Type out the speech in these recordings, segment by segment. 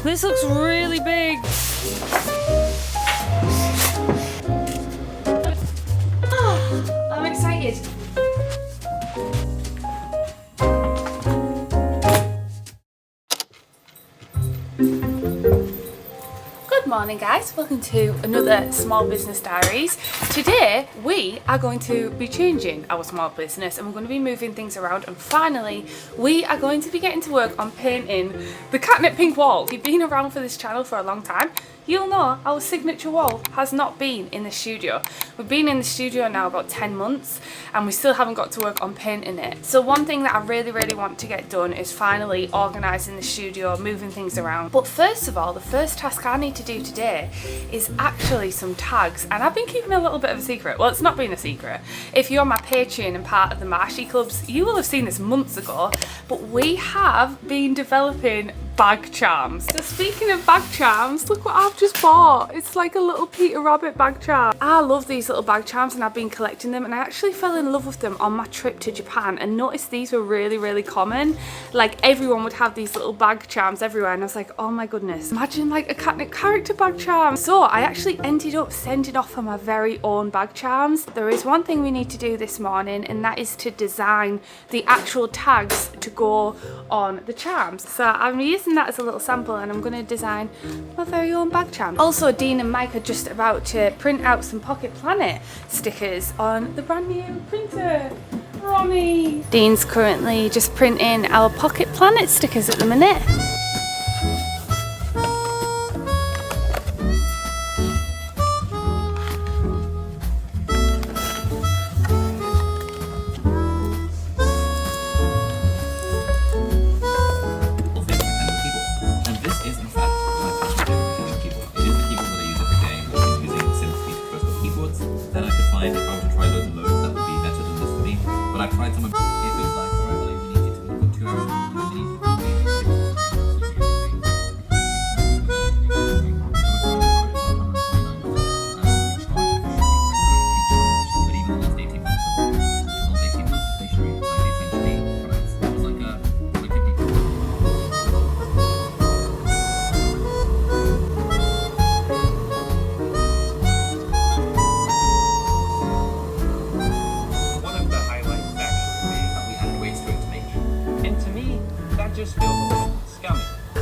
This looks really big. Oh, I'm excited. Good morning guys, welcome to another Small Business Diaries. Today we are going to be changing our small business and we're going to be moving things around, and finally we are going to be getting to work on painting the Katnipp pink wall. If you've been around for this channel for a long time, you'll know our signature wall has not been in the studio. We've been in the studio now about 10 months and we still haven't got to work on painting it. So one thing that I really want to get done is finally organising the studio, moving things around. But first of all, the first task I need to do today is actually some tags, and I've been keeping a little bit of a secret. Well, it's not been a secret. If you're my Patreon and part of the Marshy Clubs, you will have seen this months ago, but we have been developing bag charms. So speaking of bag charms, look what I've just bought. It's like a little Peter Rabbit bag charm. I love these little bag charms and I've been collecting them, and I actually fell in love with them on my trip to Japan and noticed these were really common. Like everyone would have these little bag charms everywhere, and I was like, oh my goodness, imagine like a Katnipp character bag charm. So I actually ended up sending off for my very own bag charms. There is one thing we need to do this morning, and that is to design the actual tags to go on the charms. So I'm using that as a little sample and I'm going to design my very own bag charm. Also, Dean and Mike are just about to print out some Pocket Planet stickers on the brand new printer. Ronnie! Dean's currently just printing our Pocket Planet stickers at the minute.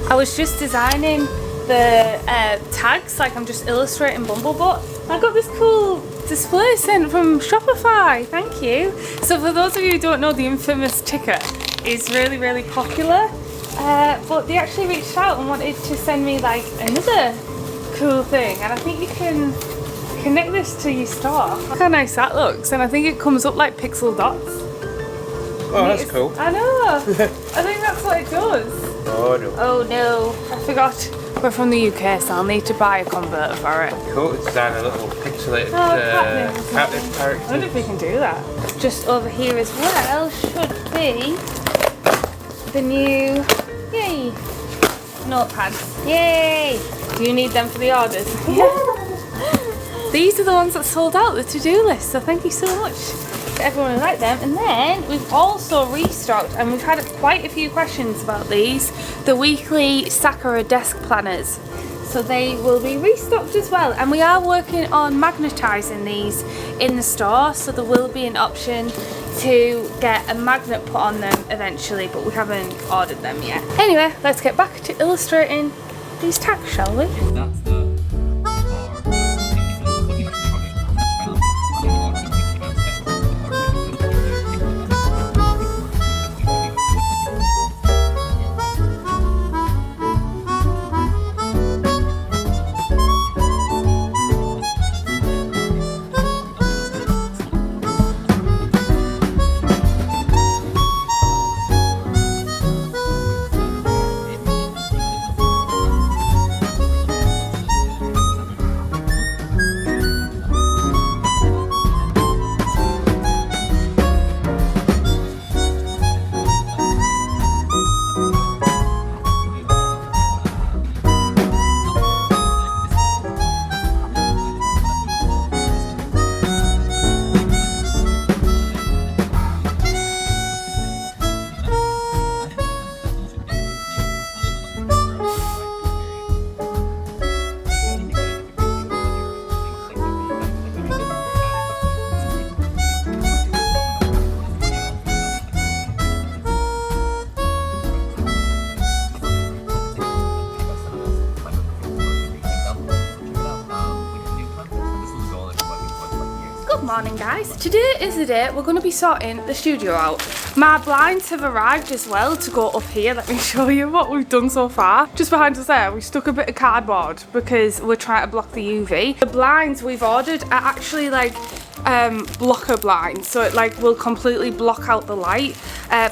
I was just designing the tags, like I'm just illustrating Bumblebutt. I got this cool display sent from Shopify, thank you. So for those of you who don't know, the infamous ticker is really popular, but they actually reached out and wanted to send me like another cool thing, and I think you can connect this to your store. Look how nice that looks, and I think it comes up like pixel dots. Oh, that's cool. I know, I think that's what it does. Oh no. Oh no, I forgot. We're from the UK, so I'll need to buy a converter for it. Cool, to design a little pixelated Katnipp character. I wonder if we can do that. Just over here as well should be the new, yay, notepads. Yay! Do you need them for the orders? Yeah. These are the ones that sold out, the to-do list, so thank you so much to everyone who liked them. And then we've also restocked, and we've had quite a few questions about these, the weekly Sakura desk planners. So they will be restocked as well, and we are working on magnetising these in the store, so there will be an option to get a magnet put on them eventually, but we haven't ordered them yet. Anyway, let's get back to illustrating these tags, shall we? morning guys. Today is the day we're going to be sorting the studio out. My blinds have arrived as well to go up here. Let me show you what we've done so far. Just behind us there we stuck a bit of cardboard because we're trying to block the UV. The blinds we've ordered are actually like blocker blinds, so it like will completely block out the light,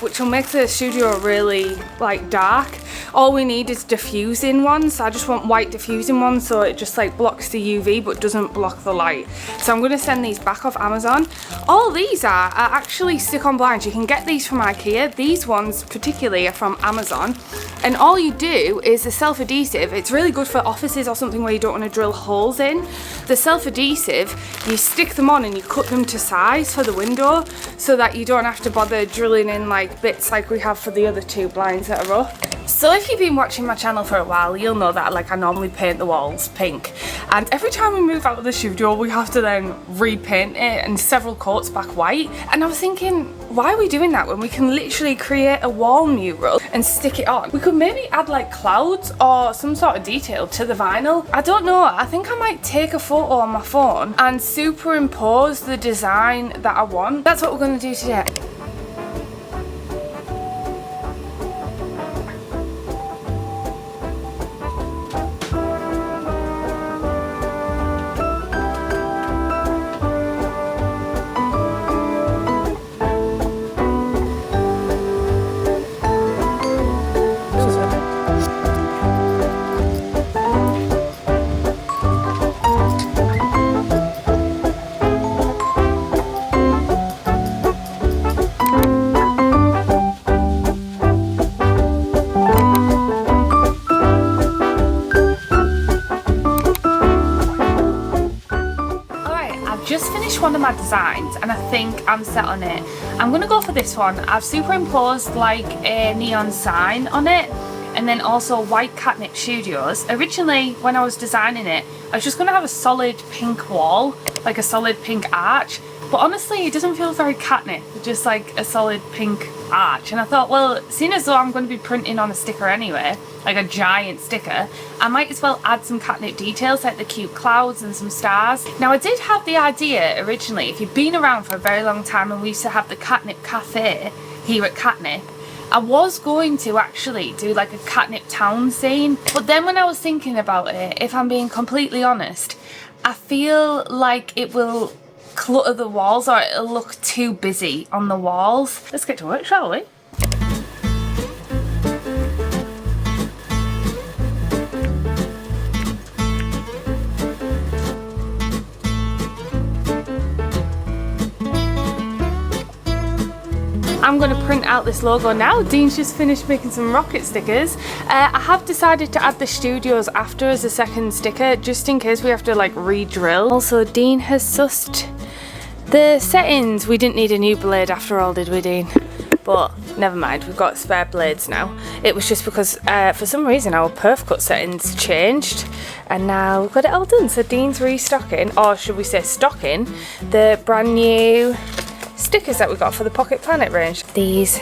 which will make the studio really like dark. All we need is diffusing ones, so I just want white diffusing ones so it just like blocks the UV but doesn't block the light. So I'm going to send these back off Amazon. All these are actually stick-on blinds. You can get these from IKEA. These ones particularly are from Amazon, and all you do is the self-adhesive. It's really good for offices or something where you don't want to drill holes in. The self-adhesive, you stick them on and you cut them to size for the window so that you don't have to bother drilling in like bits like we have for the other two blinds that are up. So if you've been watching my channel for a while, you'll know that I normally paint the walls pink, and every time we move out of the studio we have to then repaint it and several coats back white. And I was thinking, why are we doing that when we can literally create a wall mural and stick it on? We could maybe add like clouds or some sort of detail to the vinyl. I don't know, I think I might take a photo on my phone and superimpose the design that I want. That's what we're going to do today. Just finished one of my designs and I think I'm set on it. I'm gonna go for this one. I've superimposed like a neon sign on it, and then also white Katnipp Studios. Originally when I was designing it, I was just gonna have a solid pink wall, like a solid pink arch, but honestly it doesn't feel very Katnipp, just like a solid pink arch. And I thought, well, seeing as though I'm going to be printing on a sticker anyway, like a giant sticker, I might as well add some Katnipp details like the cute clouds and some stars. Now I did have the idea originally, if you've been around for a very long time, and we used to have the Katnipp cafe here at Katnipp, I was going to actually do like a Katnipp town scene, but then when I was thinking about it, if I'm being completely honest, I feel like it will clutter the walls or it'll look too busy on the walls. Let's get to work, shall we? I'm going to print out this logo now. Dean's just finished making some rocket stickers. I have decided to add the studios after as a second sticker, just in case we have to like re-drill. Also, Dean has sussed the settings. We didn't need a new blade after all, did we, Dean? But never mind, we've got spare blades now. It was just because for some reason our perf cut settings changed, and now we've got it all done. So Dean's restocking, or should we say stocking, the brand new stickers that we got for the Pocket Planet range. These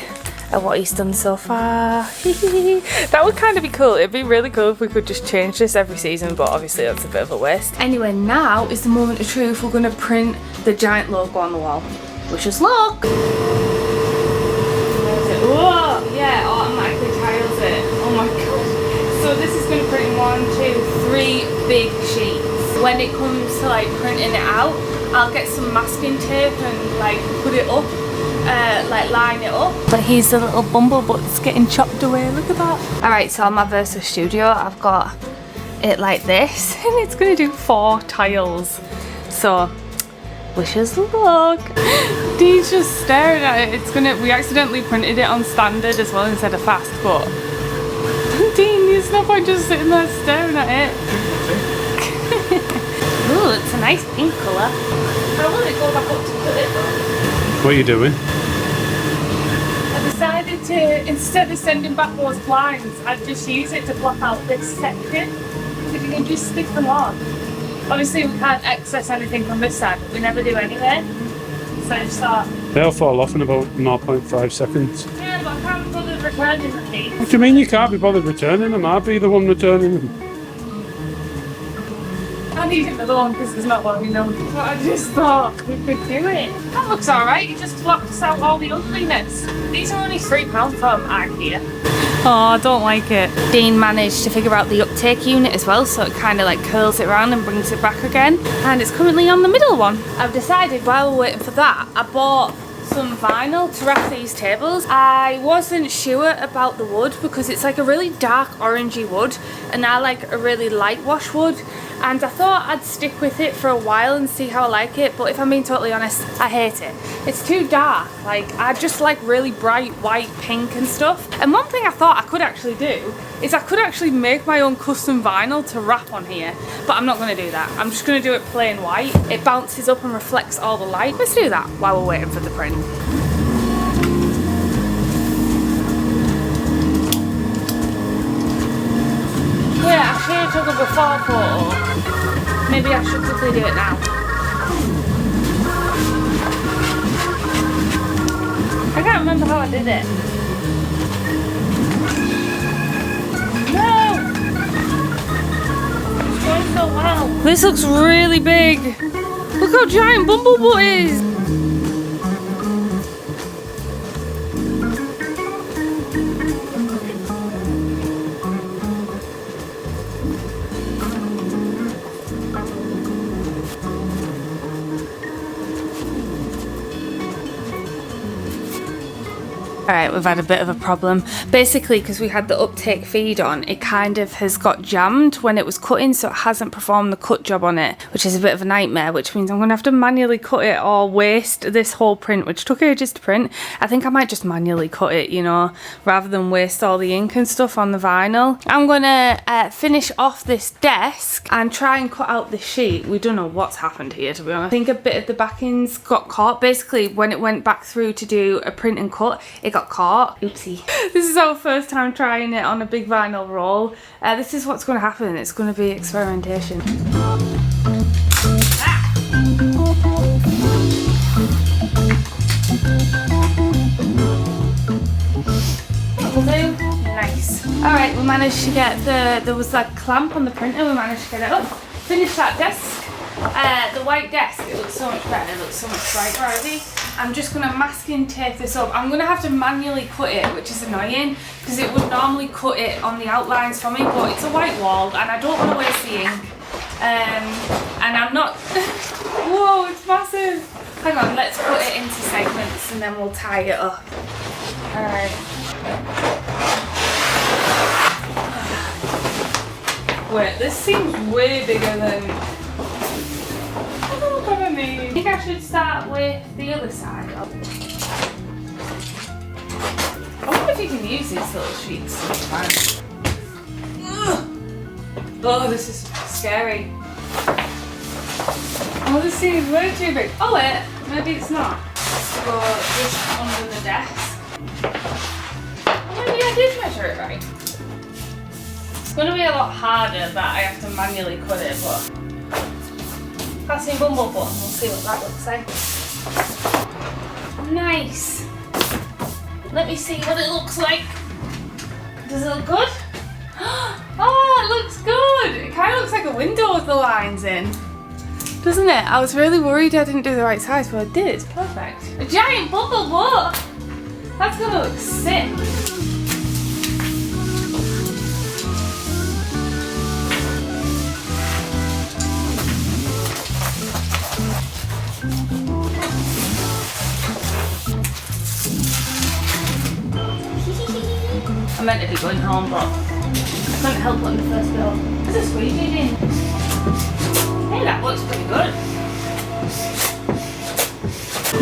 are what he's done so far. That would kind of be cool. It'd be really cool if we could just change this every season, but obviously that's a bit of a waste. Anyway, now is the moment of truth. We're going to print the giant logo on the wall. Wish us luck! Whoa! Yeah, automatically tiles it. Oh my god. So this is going to print in 1, 2, 3 big sheets. When it comes to like printing it out, I'll get some masking tape and like put it up, like line it up. But here's the little bumblebutts getting chopped away, look at that. Alright, so on my Versa Studio I've got it like this, and it's going to do 4 tiles. So, wish us luck. Dean's just staring at it. We accidentally printed it on standard as well instead of fast, but Dean, there's no point just sitting there staring at it. Ooh, it's a nice pink colour. I want to go back up to put it though. What are you doing? I decided to, instead of sending back those blinds, I'd just use it to block out this section. Because you can just stick them on. Obviously we can't access anything from this side, but we never do anyway. So I just thought... They'll fall off in about 0.5 seconds. Yeah, but I can't be bothered returning the keys. What do you mean you can't be bothered returning them? I'll be the one returning them. I need another one because there's not long enough. But I just thought we could do it. That looks alright, it just blocks out all the ugliness. These are only £3 from IKEA. Oh, I don't like it. Dean managed to figure out the uptake unit as well, so it kind of like curls it around and brings it back again. And it's currently on the middle one. I've decided while we're waiting for that, I bought some vinyl to wrap these tables. I wasn't sure about the wood because it's like a really dark orangey wood and I like a really light wash wood, and I thought I'd stick with it for a while and see how I like it, but if I'm being totally honest, I hate it. It's too dark. Like, I just like really bright white, pink and stuff. And one thing I thought I could actually do is I could actually make my own custom vinyl to wrap on here, but I'm not going to do that. I'm just going to do it plain white. It bounces up and reflects all the light. Let's do that while we're waiting for the print. Yeah, I should have took a before photo. Maybe I should quickly do it now. I can't remember how I did it. No! It's going so well. This looks really big. Look how giant Bumblebutt is. Alright, we've had a bit of a problem. Basically, because we had the uptake feed on, it kind of has got jammed when it was cutting, so it hasn't performed the cut job on it, which is a bit of a nightmare, which means I'm going to have to manually cut it or waste this whole print, which took ages to print. I think I might just manually cut it, you know, rather than waste all the ink and stuff on the vinyl. I'm going to finish off this desk and try and cut out the sheet. We don't know what's happened here, to be honest. I think a bit of the backings got caught. Basically, when it went back through to do a print and cut, it got caught. Oopsie. This is our first time trying it on a big vinyl roll. This is what's going to happen. It's going to be experimentation. That'll do. Nice. Alright, we managed to get there was that clamp on the printer, we managed to get it up. Finish that desk. The white desk, it looks so much better, it looks so much brighter already. I'm just going to masking tape this up. I'm going to have to manually cut it, which is annoying because it would normally cut it on the outlines for me, but it's a white wall and I don't want to waste the ink. And I'm not... Whoa, it's massive! Hang on, let's put it into segments and then we'll tie it up. Alright. Wait, this seems way bigger than... I think I should start with the other side. I wonder if you can use these little sheets sometimes. Oh, this is scary. Oh, this seems way too big. Oh wait, maybe it's not. Go just under the desk. Maybe I did measure it right. It's going to be a lot harder that I have to manually cut it, but... Passing Bumblebutt, we'll see what that looks like. Nice. Let me see what it looks like. Does it look good? Oh, it looks good. It kind of looks like a window with the lines in. Doesn't it? I was really worried I didn't do the right size, but I did. It's perfect. A giant Bumblebutt. That's going to look sick. I meant to be going home, but I couldn't help it on the first go. There's a squeegee in. Hey, that looks pretty good.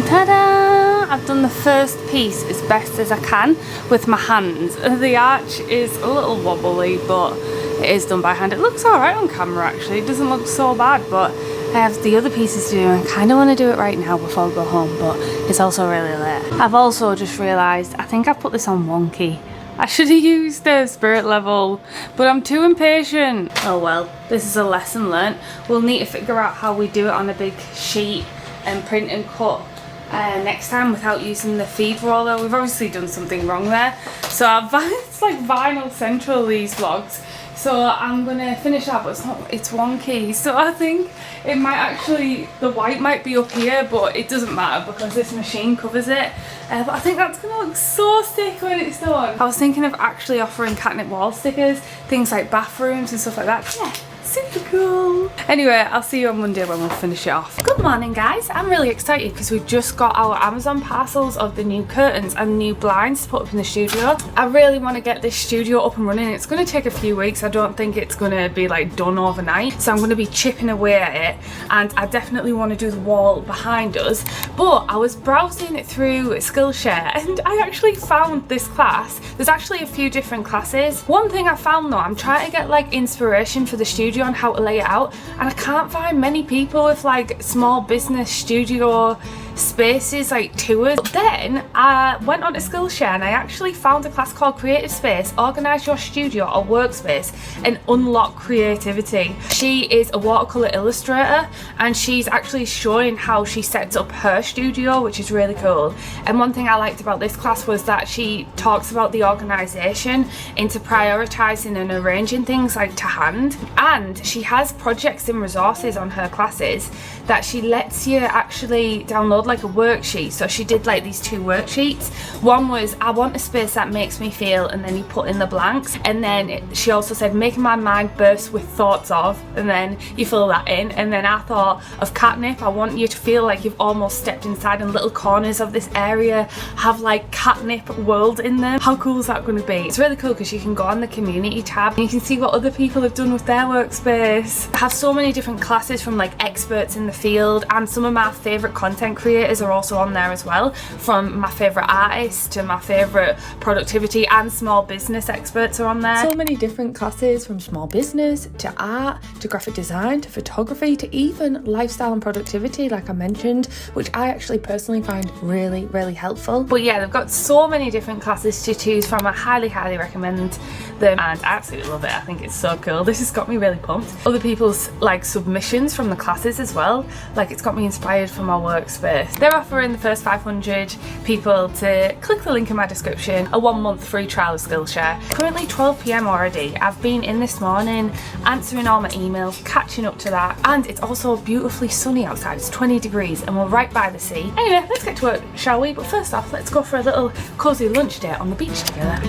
Ta-da! I've done the first piece as best as I can with my hands. The arch is a little wobbly, but it is done by hand. It looks alright on camera actually. It doesn't look so bad, but I have the other pieces to do and I kind of want to do it right now before I go home, but it's also really late. I've also just realised I think I've put this on wonky. I should have used the spirit level, but I'm too impatient. Oh well, this is a lesson learnt. We'll need to figure out how we do it on a big sheet and print and cut next time without using the feed roller. We've obviously done something wrong there. So it's like vinyl central, these vlogs. So I'm gonna finish that, but it's wonky. So I think it might actually, the white might be up here, but it doesn't matter because this machine covers it. But I think that's gonna look so sick when it's done. I was thinking of actually offering Katnipp wall stickers, things like bathrooms and stuff like that. Yeah. Super cool. Anyway, I'll see you on Monday when we'll finish it off. Good morning, guys. I'm really excited because we've just got our Amazon parcels of the new curtains and new blinds to put up in the studio. I really want to get this studio up and running. It's going to take a few weeks. I don't think it's going to be like done overnight. So I'm going to be chipping away at it, and I definitely want to do the wall behind us. But I was browsing through Skillshare and I actually found this class. There's actually a few different classes. One thing I found though, I'm trying to get like inspiration for the studio on how to lay it out, and I can't find many people with like small business studio spaces like tours. But then I went on to Skillshare and I actually found a class called Creative Space, Organise Your Studio or Workspace and Unlock Creativity. She is a watercolour illustrator and she's actually showing how she sets up her studio, which is really cool. And one thing I liked about this class was that she talks about the organisation into prioritising and arranging things like to hand, and she has projects and resources on her classes that she lets you actually download like a worksheet. So she did like these 2 worksheets. One was, I want a space that makes me feel, and then you put in the blanks. And then she also said, making my mind burst with thoughts of, and then you fill that in. And then I thought of Katnipp. I want you to feel like you've almost stepped inside, and little corners of this area have like Katnipp world in them. How cool is that going to be? It's really cool because you can go on the community tab and you can see what other people have done with their workspace. I have so many different classes from like experts in the field, and some of my favourite content creators are also on there as well, from my favourite artists to my favourite productivity and small business experts are on there. So many different classes, from small business to art to graphic design to photography to even lifestyle and productivity, like I mentioned, which I actually personally find really, really helpful. But yeah, they've got so many different classes to choose from. I highly, highly recommend them and I absolutely love it. I think it's so cool. This has got me really pumped. Other people's like submissions from the classes as well, like it's got me inspired for my workspace. They're offering the first 500 people to click the link in my description a 1-month free trial of Skillshare. Currently 12 PM already. I've been in this morning answering all my emails, catching up to that, and it's also beautifully sunny outside. It's 20 degrees and we're right by the sea. Anyway, let's get to work, shall we? But first off, let's go for a little cosy lunch date on the beach together.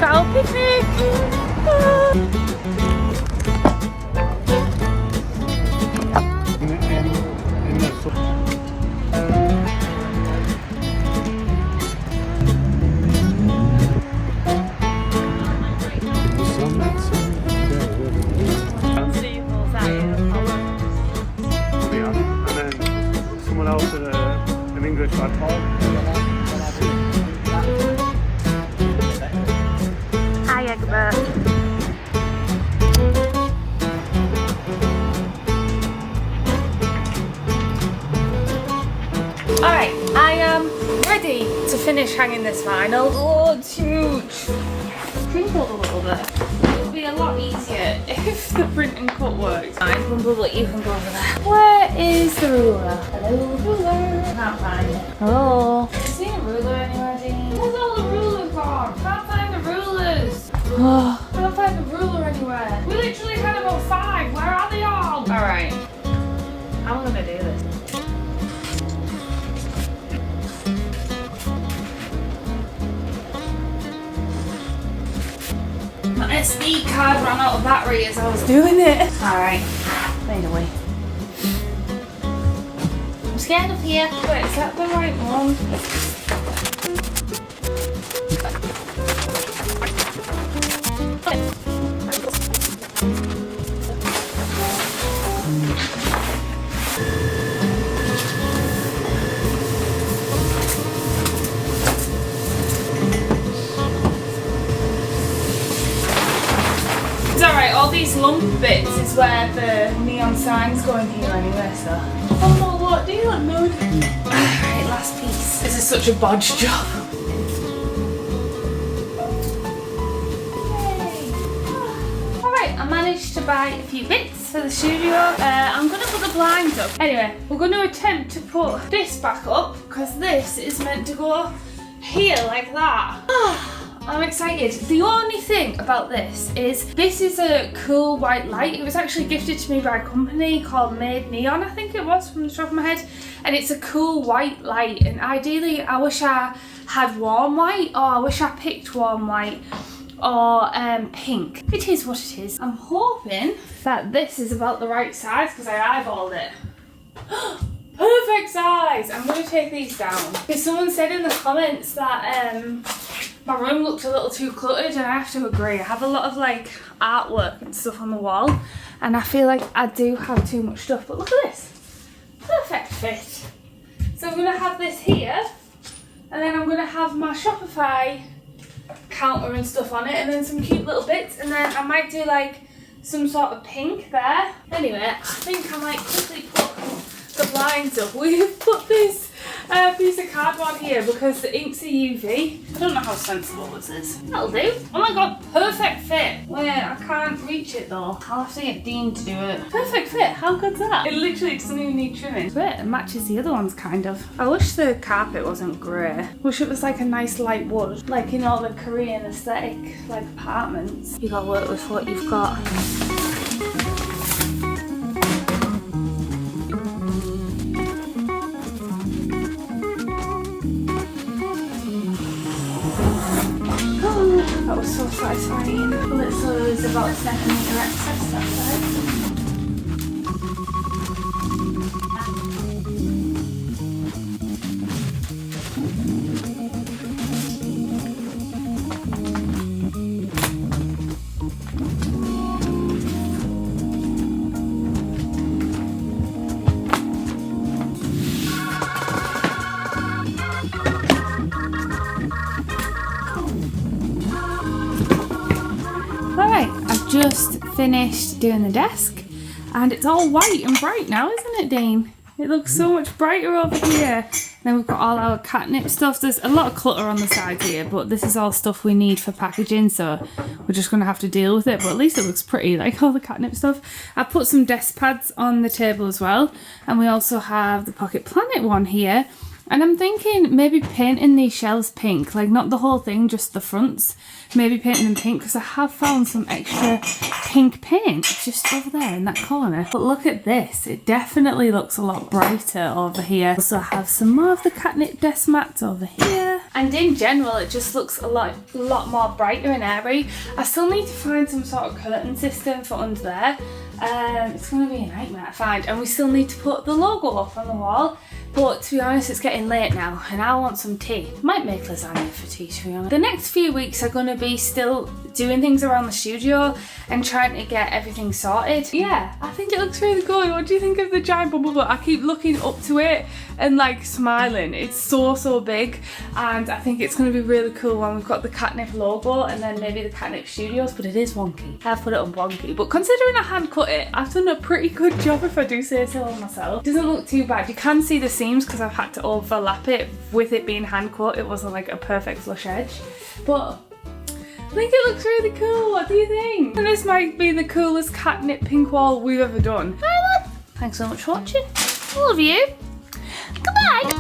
Got our picnic! Alright, I am ready to finish hanging this vinyl. Oh, it's huge. Crinkled a little bit. It would be a lot easier if the print and cut worked. Fine, Bumble, you can go over there. Where is the ruler? Hello, ruler. I can't find it. Hello. Have you seen a ruler anywhere, Dean? Where's all the rulers gone? Can't find the rulers. Can't find the ruler anywhere. We literally had about 5. Where are they all? Alright. How am I gonna do this? My SD card ran out of battery as I was doing it. Alright, fade away. I'm scared of here. Wait, is that the right one? All these lump bits is where the neon signs go in here anyway, so. Oh no, what do you want, mood? Right, last piece. This is such a bodge job. Yay. Alright, I managed to buy a few bits for the studio. I'm gonna put the blinds up. Anyway, we're gonna attempt to put this back up because this is meant to go here like that. I'm excited. The only thing about this is a cool white light. It was actually gifted to me by a company called Made Neon, I think it was, from the top of my head. And it's a cool white light, and ideally I wish I had warm white, or I wish I picked warm white, or pink. It is what it is. I'm hoping that this is about the right size because I eyeballed it. Perfect size! I'm going to take these down. Because someone said in the comments that my room looked a little too cluttered, and I have to agree. I have a lot of like artwork and stuff on the wall, and I feel like I do have too much stuff. But look at this. Perfect fit. So I'm going to have this here, and then I'm going to have my Shopify counter and stuff on it, and then some cute little bits, and then I might do like some sort of pink there. Anyway, I think I might quickly put the blinds up. We've put this piece of cardboard here because the ink's a UV. I don't know how sensible this is. That'll do. Oh my god, perfect fit. Wait, I can't reach it though. I'll have to get Dean to do it. Perfect fit, how good's that? It literally doesn't even need trimming. But it matches the other ones kind of. I wish the carpet wasn't grey. Wish it was like a nice light wood. Like in all the Korean aesthetic like apartments. You gotta work with what you've got. That was so satisfying. Well, it's always about a centimetre excess that side. Just finished doing the desk, and it's all white and bright now, isn't it, Dean? It looks so much brighter over here. Then we've got all our Katnipp stuff. There's a lot of clutter on the sides here, but this is all stuff we need for packaging, so we're just going to have to deal with it. But at least it looks pretty, like all the Katnipp stuff. I put some desk pads on the table as well, and we also have the Pocket Planet one here. And I'm thinking maybe painting these shelves pink, like not the whole thing, just the fronts. Maybe painting them pink, because I have found some extra pink paint just over there in that corner. But look at this, it definitely looks a lot brighter over here. Also have some more of the Katnipp desk mats over here. And in general, it just looks a lot more brighter and airy. I still need to find some sort of curtain system for under there. It's going to be a nightmare to find, and we still need to put the logo up on the wall. But to be honest, it's getting late now and I want some tea. Might make lasagna for tea, to be honest. The next few weeks are going to be still doing things around the studio and trying to get everything sorted. Yeah, I think it looks really good. What do you think of the giant bubble book? I keep looking up to it and like smiling. It's so big, and I think it's going to be really cool when we've got the Katnipp logo and then maybe the Katnipp Studios, but it is wonky. I've put it on wonky, but considering I hand cut it, I've done a pretty good job if I do say so myself. It doesn't look too bad. You can see the seams because I've had to overlap it with it being hand cut. It wasn't like a perfect flush edge, but I think it looks really cool. What do you think? And this might be the coolest Katnipp pink wall we've ever done. Thanks so much for watching. Love you. Goodbye.